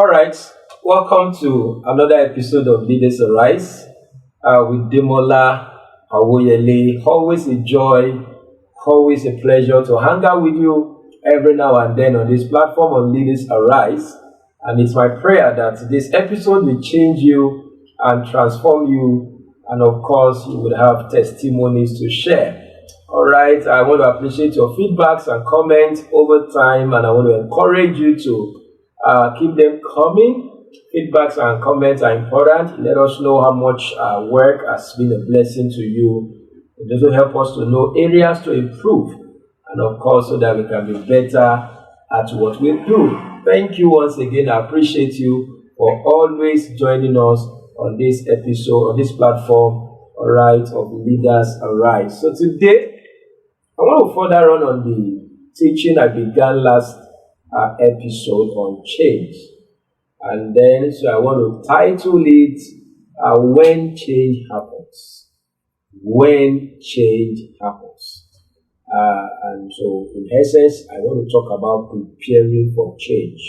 All right, welcome to another episode of Leaders Arise with Demola Awoyele. Always a joy, always a pleasure to hang out with you every now and then on this platform on Leaders Arise. And it's my prayer that this episode will change you and transform you. And of course, you will have testimonies to share. All right, I want to appreciate your feedbacks and comments over time, and I want to encourage you to keep them coming. Feedbacks and comments are important. Let us know how much work has been a blessing to you. It also helps us to know areas to improve, and of course, so that we can be better at what we do. Thank you once again. I appreciate you for always joining us on this episode, on this platform, all right, of Leaders Arise. So today, I want to further on the teaching I began last episode on change, and then so I want to title it When Change Happens. When change happens. And so in essence, I want to talk about preparing for change.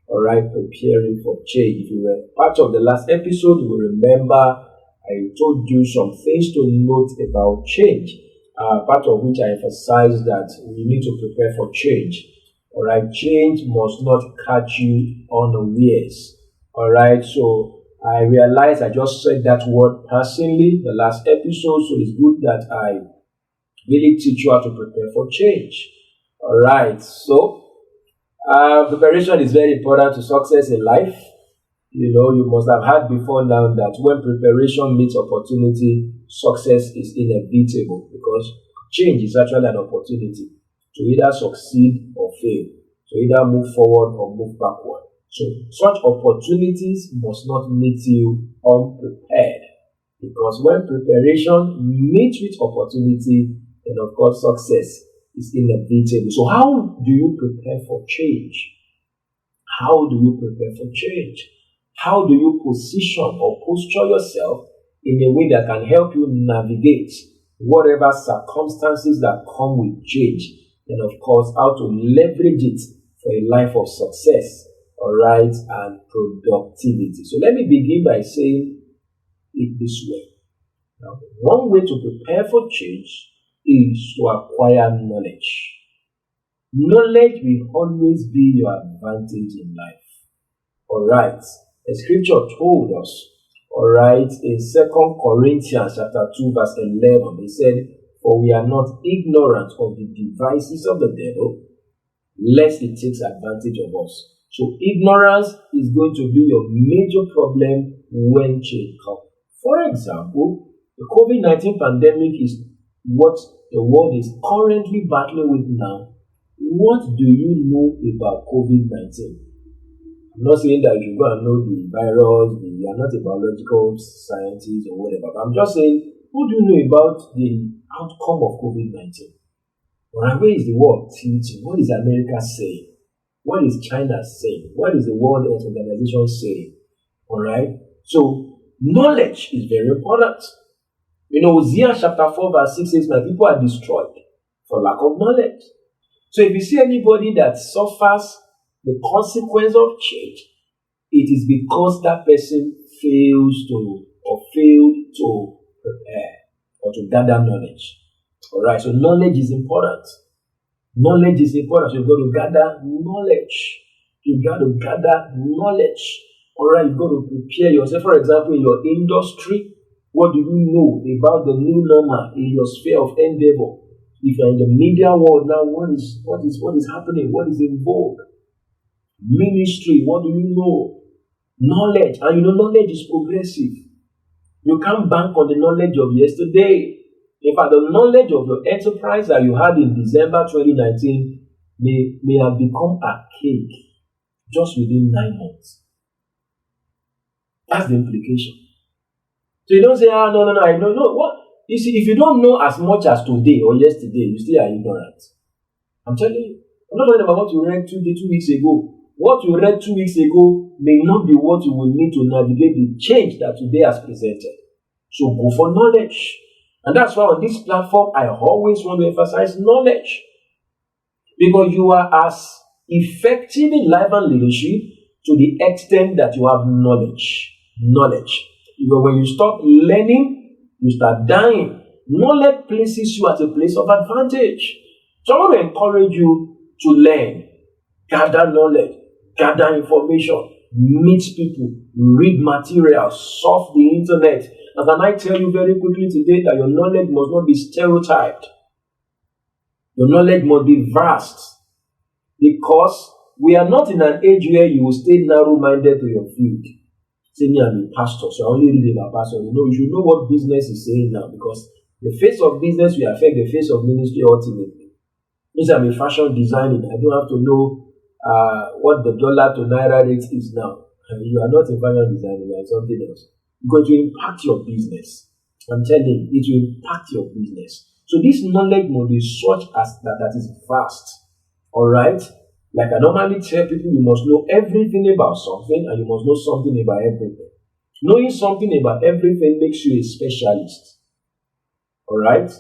All right, preparing for change. If you were part of the last episode, you will remember I told you some things to note about change, part of which I emphasized that we need to prepare for change. All right, change must not catch you unawares. All right, so I realized I just said that word personally the last episode, so it's good that I really teach you how to prepare for change. All right, so preparation is very important to success in life. You know, you must have heard before now that when preparation meets opportunity, success is inevitable, because change is actually an opportunity to either succeed or fail, to either move forward or move backward. So such opportunities must not meet you unprepared, because when preparation meets with opportunity, then of course success is inevitable. So how do you prepare for change? How do you prepare for change? How do you position or posture yourself in a way that can help you navigate whatever circumstances that come with change? And of course, how to leverage it for a life of success, all right, and productivity. So let me begin by saying it this way. Now, one way to prepare for change is to acquire knowledge. Knowledge will always be your advantage in life. All right. The scripture told us, all right, in 2 Corinthians chapter 2, verse 11, it said, "For we are not ignorant of the devices of the devil, lest it takes advantage of us." So ignorance is going to be your major problem when change comes. For example, the COVID-19 pandemic is what the world is currently battling with now. What do you know about COVID-19? I'm not saying that you should go and know the virus, you are not a biological scientist or whatever, but I'm just saying, what do you know about the outcome of COVID-19? Right, where is the world teaching? What is America saying? What is China saying? What is the World Health Organization saying? All right. So knowledge is very important. You know, Hosea chapter 4 verse 6 says, "My people are destroyed for lack of knowledge." So if you see anybody that suffers the consequence of change, it is because that person failed to prepare or to gather knowledge. All right, so knowledge is important. Knowledge is important. So you've got to gather knowledge. You've got to gather knowledge. All right, you've got to prepare yourself. For example, in your industry, what do you know about the new normal in your sphere of endeavor? If you're in the media world now, what is happening? What is in vogue? Ministry, what do you know? Knowledge, and you know knowledge is progressive. You can't bank on the knowledge of yesterday. In fact, the knowledge of your enterprise that you had in December 2019 may have become archaic just within 9 months. That's the implication. So you don't say, no, I don't know. What? You see, if you don't know as much as today or yesterday, you still are ignorant. I'm telling you. I'm not talking about what you read 2 weeks ago. What you read 2 weeks ago may not be what you will need to navigate the change that today has presented. So go for knowledge. And that's why on this platform, I always want to emphasize knowledge. Because you are as effective in life and leadership to the extent that you have knowledge. Knowledge. Because when you stop learning, you start dying. Knowledge places you at a place of advantage. So I want to encourage you to learn, gather knowledge, gather information, meet people, read materials, surf the internet. And can I tell you very quickly today that your knowledge must not be stereotyped. Your knowledge must be vast. Because we are not in an age where you will stay narrow-minded to your field. Say me, I'm a pastor, so I only read about pastor. You should know what business is saying now, because the face of business will affect the face of ministry ultimately. Since I'm a fashion designer, I don't have to know what the dollar to naira rate is now. You are not a fashion designer, you are something else. Because it will impact your business. I'm telling you, it will impact your business. So this knowledge must be such as that is vast. Alright? Like I normally tell people, you must know everything about something and you must know something about everything. Knowing something about everything makes you a specialist. Alright?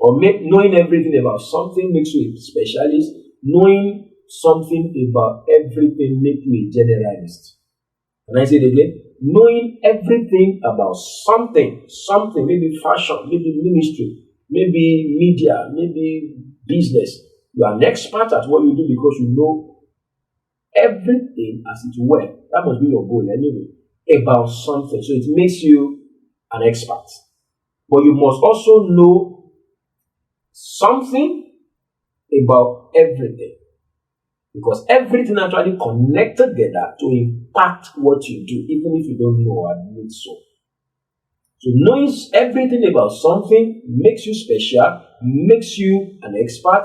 Or knowing everything about something makes you a specialist. Knowing something about everything makes you a generalist. Can I say it again? Knowing everything about something, maybe fashion, maybe ministry, maybe media, maybe business. You are an expert at what you do because you know everything as it were. That must be your goal anyway, about something. So it makes you an expert. But you must also know something about everything. Because everything actually connects together to impact what you do, even if you don't know or admit so. So knowing everything about something makes you special, makes you an expert.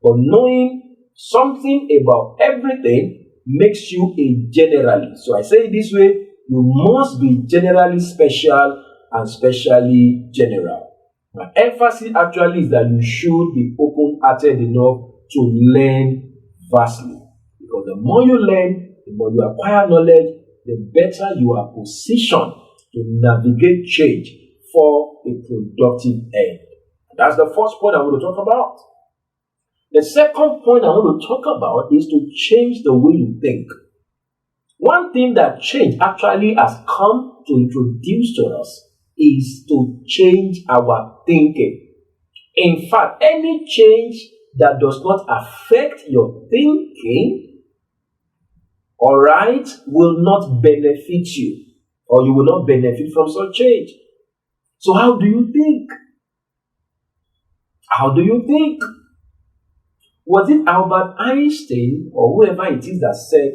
But knowing something about everything makes you a generalist. So I say it this way, you must be generally special and specially general. My emphasis actually is that you should be open-hearted enough to learn vastly. Because the more you learn, the more you acquire knowledge, the better you are positioned to navigate change for a productive end. That's the first point I want to talk about. The second point I want to talk about is to change the way you think. One thing that change actually has come to introduce to us is to change our thinking. In fact, any change that does not affect your thinking, alright, will not benefit you, or you will not benefit from such change. So how do you think? How do you think? Was it Albert Einstein or whoever it is that said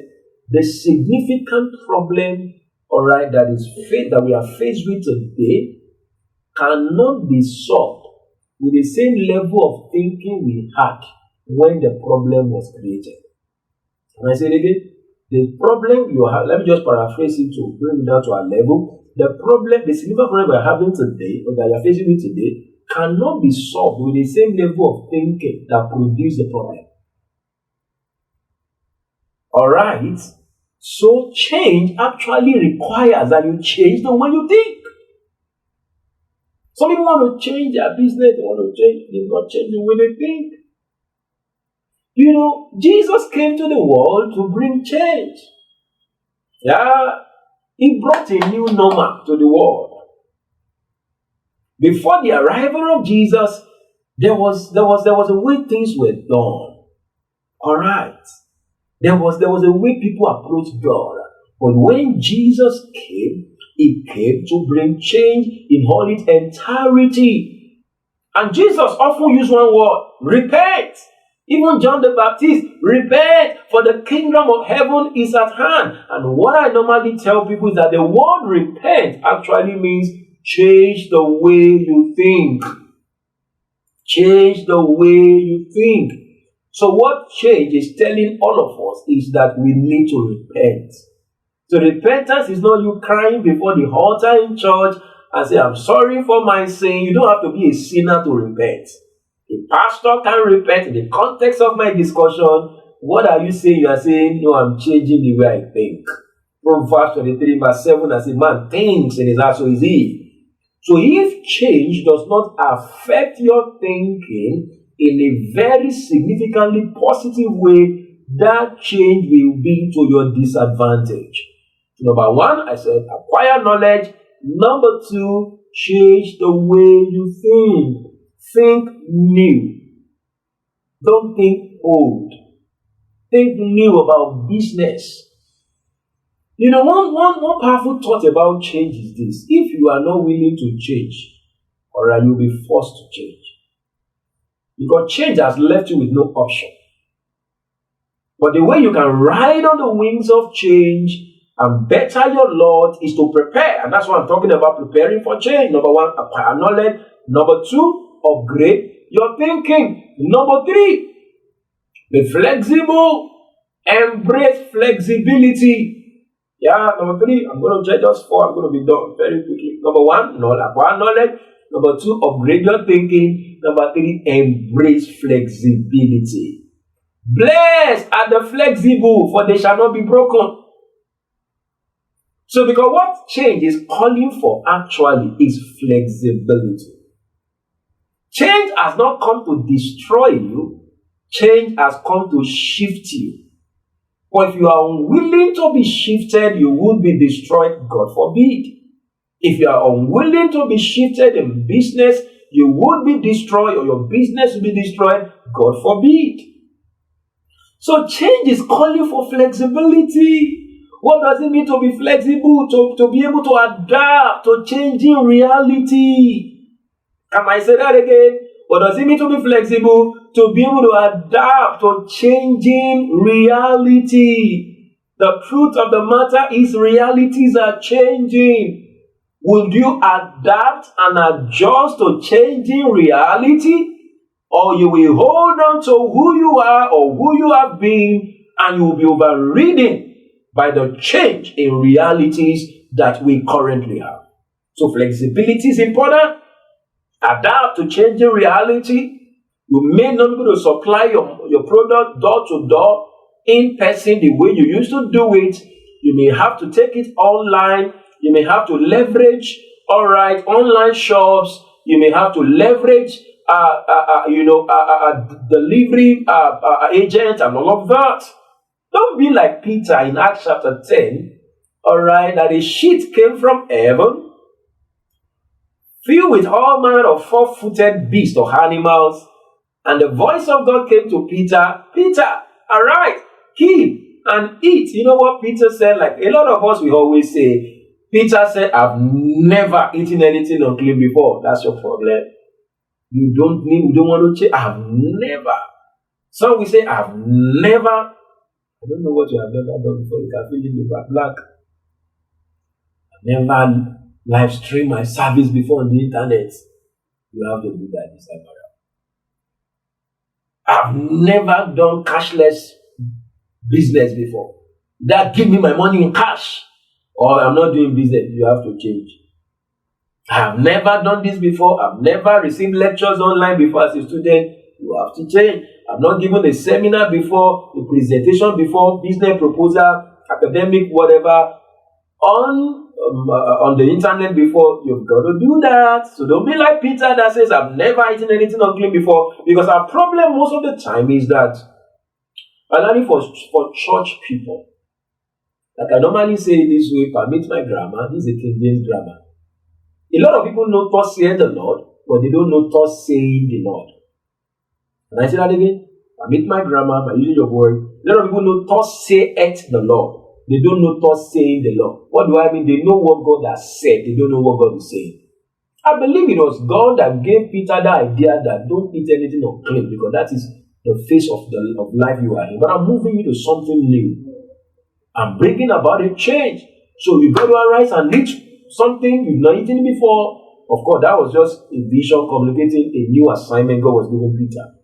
the significant problem, alright, that we are faced with today cannot be solved with the same level of thinking we had when the problem was created? Can I say it again? The problem you have, let me just paraphrase it to bring it down to our level. The significant problem we are having today, or that you are facing with today, cannot be solved with the same level of thinking that produced the problem. Alright? So change actually requires that you change the way you think. Some people want to change their business, they want to change the way they think. Jesus came to the world to bring change. Yeah. He brought a new normal to the world. Before the arrival of Jesus, there was a way things were done. Alright. There was a way people approached God. But when Jesus came, He came to bring change in all its entirety. And Jesus often used one word: repent. Even John the Baptist, repent, for the kingdom of heaven is at hand. And what I normally tell people is that the word repent actually means change the way you think. Change the way you think. So what change is telling all of us is that we need to repent. So repentance is not you crying before the altar in church and say, I'm sorry for my sin. You don't have to be a sinner to repent. A pastor can repent in the context of my discussion. What are you saying? You are saying, no, I'm changing the way I think. Proverbs 23 verse 7, I say, man thinks in his heart, so is he. So if change does not affect your thinking in a very significantly positive way, that change will be to your disadvantage. Number one, I said, acquire knowledge. Number two, change the way you think. Think new. Don't think old. Think new about business. You know, one powerful thought about change is this. If you are not willing to change, alright, you'll be forced to change. Because change has left you with no option. But the way you can ride on the wings of change and better your lot is to prepare. And that's what I'm talking about, preparing for change. Number one, acquire knowledge. Number two, upgrade your thinking. Number three, be flexible. Embrace flexibility. Yeah, number three, I'm going to judge us four. I'm going to be done very quickly. Number one, acquire knowledge. Number two, upgrade your thinking. Number three, embrace flexibility. Blessed are the flexible, for they shall not be broken. So, because what change is calling for actually is flexibility. Change has not come to destroy you. Change has come to shift you. But if you are unwilling to be shifted, you will be destroyed, God forbid. If you are unwilling to be shifted in business, you would be destroyed, or your business will be destroyed, God forbid. So change is calling for flexibility. What does it mean to be flexible? To be able to adapt to changing reality. Can I say that again? What does it mean to be flexible? To be able to adapt to changing reality. The truth of the matter is realities are changing. Will you adapt and adjust to changing reality? Or you will hold on to who you are or who you have been, and you will be overridden by the change in realities that we currently have. So flexibility is important. Adapt to changing reality. You may not be able to supply your product door to door in person the way you used to do it. You may have to take it online. You may have to leverage, online shops. You may have to leverage, delivery agent and all of that. Don't be like Peter in Acts chapter 10, that a sheet came from heaven, filled with all manner of four-footed beasts or animals, and the voice of God came to Peter, Peter, arise, kill and eat. You know what Peter said? Like a lot of us, we always say, Peter said, I've never eaten anything unclean before. That's your problem. You don't want to change. I've never. Some we say, I've never. I don't know what you have never done before. You can feel it in your black. I've never live stream my service before on the internet. You have to do that this time around. I've never done cashless business before. That give me my money in cash. Or I'm not doing business. You have to change. I have never done this before. I've never received lectures online before as a student. You have to change. I've not given a seminar before, a presentation before, business proposal, academic, whatever, on the internet before. You've got to do that. So don't be like Peter that says, I've never eaten anything unclean before. Because our problem most of the time is that, especially for church people, like I normally say this way, permit my grammar, this is a King James grammar. A lot of people know thus saith the Lord, but they don't know thus saying the Lord. Can I say that again? Permit my grammar by using your word. A lot of people know thus saith the Lord. They don't know thus saying the Lord. What do I mean? They know what God has said. They don't know what God is saying. I believe it was God that gave Peter the idea that don't eat anything unclean, because that is the face of life you are in. But I'm moving you to something new. I'm bringing about a change. So you got to arise and eat something you've not eaten before. Of course, that was just a vision communicating a new assignment God was giving Peter.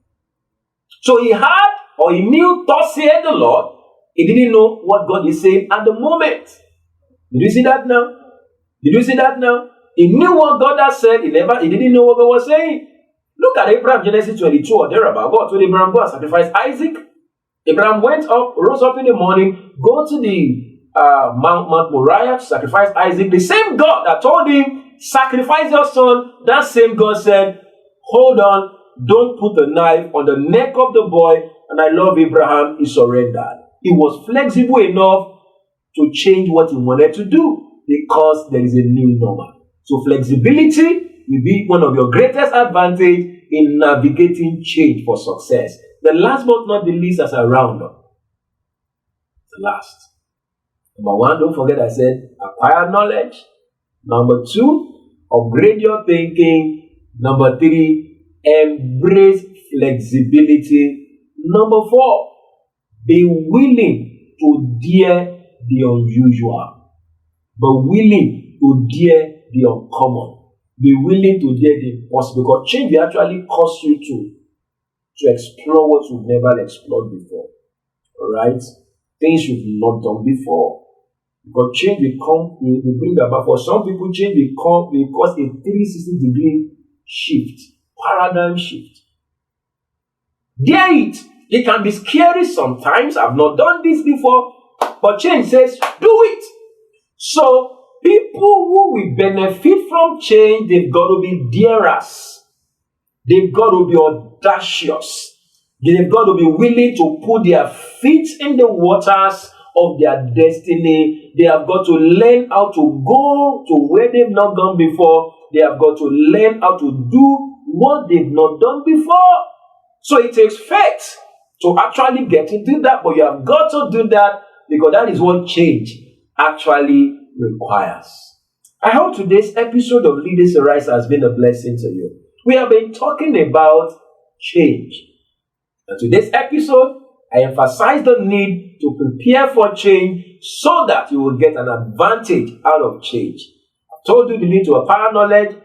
So he had or he knew thus saith the Lord. He didn't know what God is saying at the moment. Did you see that now? Did you see that now? He knew what God had said. He didn't know what God was saying. Look at Abraham, Genesis 22 or thereabout. God told Abraham, go and sacrifice Isaac. Abraham went up, rose up in the morning, go to the Mount Moriah to sacrifice Isaac. The same God that told him, sacrifice your son, that same God said, hold on, don't put a knife on the neck of the boy. And I love Abraham, he surrendered. He was flexible enough to change what he wanted to do because there is a new normal. So flexibility will be one of your greatest advantage in navigating change for success. The last but not the least as a roundup. The last. Number one, don't forget I said acquire knowledge. Number two, upgrade your thinking. Number three, embrace flexibility. Number four, be willing to dare the unusual. Be willing to dare the uncommon. Be willing to dare the impossible. Because change will actually cause you to explore what you've never explored before. Alright? Things you've not done before. Because change will bring about. For some people, change will cause a 360-degree shift. Paradigm shift. Dare it. It can be scary sometimes. I've not done this before. But change says, do it. So, people who will benefit from change, they've got to be darers. They've got to be audacious. They've got to be willing to put their feet in the waters of their destiny. They have got to learn how to go to where they've not gone before. They have got to learn how to do what they've not done before. So it takes faith to actually get to do that. But you have got to do that because that is what change actually requires. I hope today's episode of Leaders Arise has been a blessing to you. We have been talking about change. And today's episode, I emphasize the need to prepare for change so that you will get an advantage out of change. I've told you the need to acquire knowledge,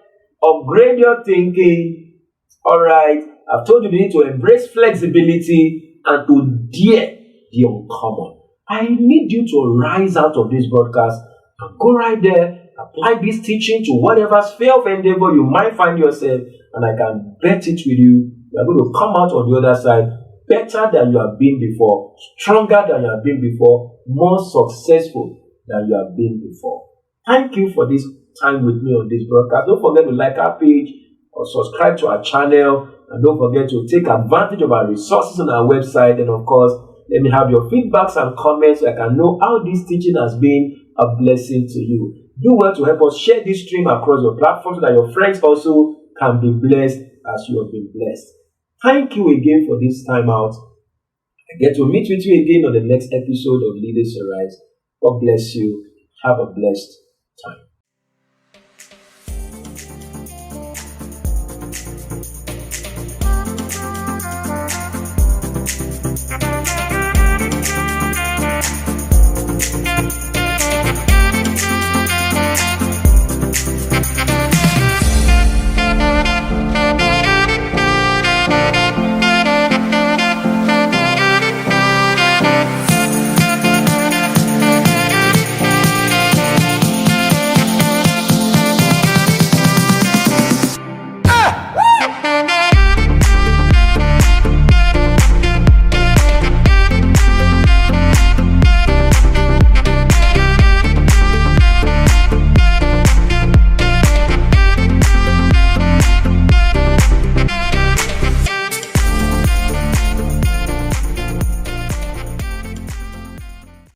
upgrade your thinking. Alright, I've told you the need to embrace flexibility and to dare the uncommon. I need you to rise out of this broadcast and go right there, apply this teaching to whatever sphere of endeavor you might find yourself, and I can bet it with you, you are going to come out on the other side better than you have been before, stronger than you have been before, more successful than you have been before. Thank you for this time with me on this broadcast. Don't forget to like our page or subscribe to our channel, and don't forget to take advantage of our resources on our website. And of course, let me have your feedbacks and comments so I can know how this teaching has been a blessing to you. Do well to help us share this stream across your platform so that your friends also can be blessed as you have been blessed. Thank you again for this time out. I get to meet with you again on the next episode of Leaders Arise. God bless you. Have a blessed time.